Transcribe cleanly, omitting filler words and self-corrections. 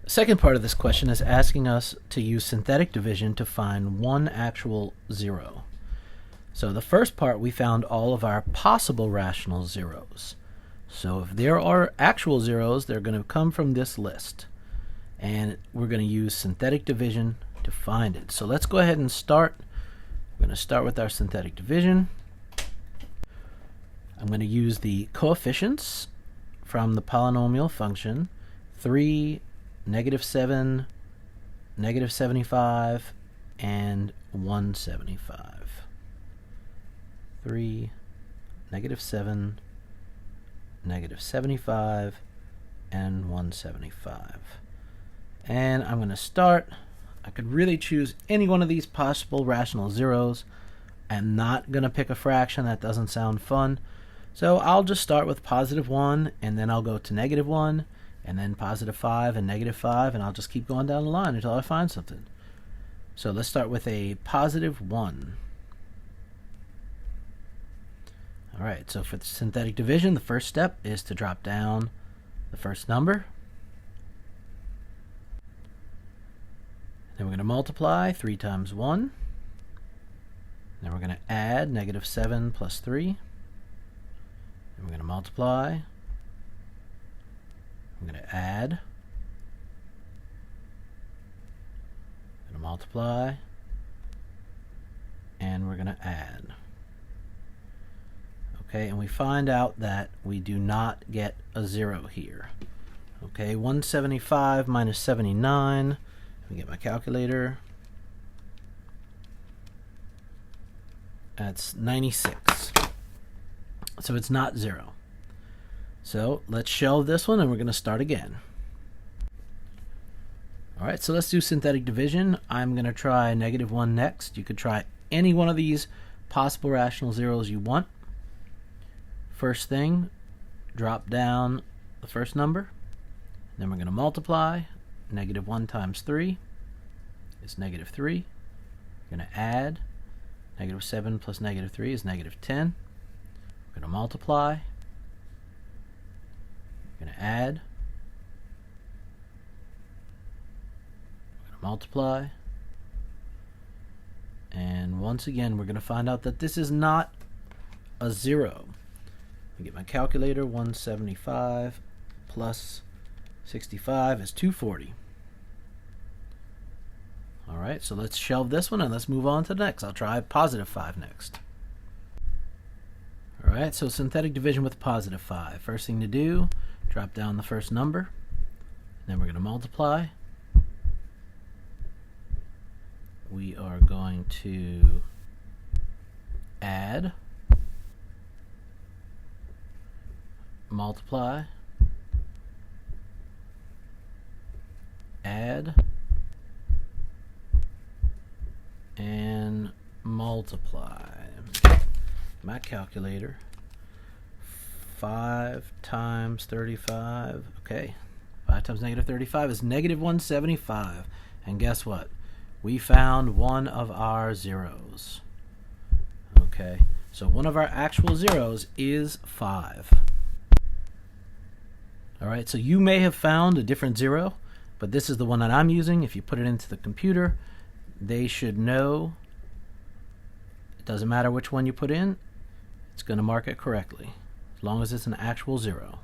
Second part of this question is asking us to use synthetic division to find one actual zero. So the first part, we found all of our possible rational zeros. So if there are actual zeros, they're going to come from this list. And we're going to use synthetic division to find it. So let's go ahead and start. We're going to start with our synthetic division. I'm going to use the coefficients from the polynomial function 3, -7, -75, and 175. 3, -7, -75, and 175. And I'm going to start. I could really choose any one of these possible rational zeros. I'm not going to pick a fraction. That doesn't sound fun. So I'll just start with +1, and then I'll go to -1, and then +5 and -5, and I'll just keep going down the line until I find something. So let's start with a +1. Alright, so for the synthetic division, the first step is to drop down the first number. Then we're going to multiply 3 times 1. Then we're going to add -7 plus 3. And we're going to multiply. I'm going to add. I'm going to multiply. And we're going to add. Okay, and we find out that we do not get a 0 here. Okay, 175 minus 79. Let me get my calculator. That's 96. So it's not 0. So let's shelve this one, and we're going to start again. Alright, so let's do synthetic division. I'm going to try -1 next. You could try any one of these possible rational zeros you want. First thing, drop down the first number. Then we're going to multiply. -1 times 3 is -3. We're going to add. -7 plus -3 is -10. We're going to multiply. We're going to add. We're going to multiply. And once again, we're going to find out that this is not a 0. Let me get my calculator. 175 plus 65 is 240. Alright, so let's shelve this one and let's move on to the next. I'll try +5 next. Alright, so synthetic division with +5. First thing to do, drop down the first number. Then we're going to multiply. We are going to add, multiply, add, and multiply. My calculator. 5 times 35. Okay. 5 times -35 is -175. And guess what? We found one of our zeros. Okay. So one of our actual zeros is 5. Alright, so you may have found a different zero, but this is the one that I'm using. If you put it into the computer, they should know. It doesn't matter which one you put in. It's going to mark it correctly, as long as it's an actual 0.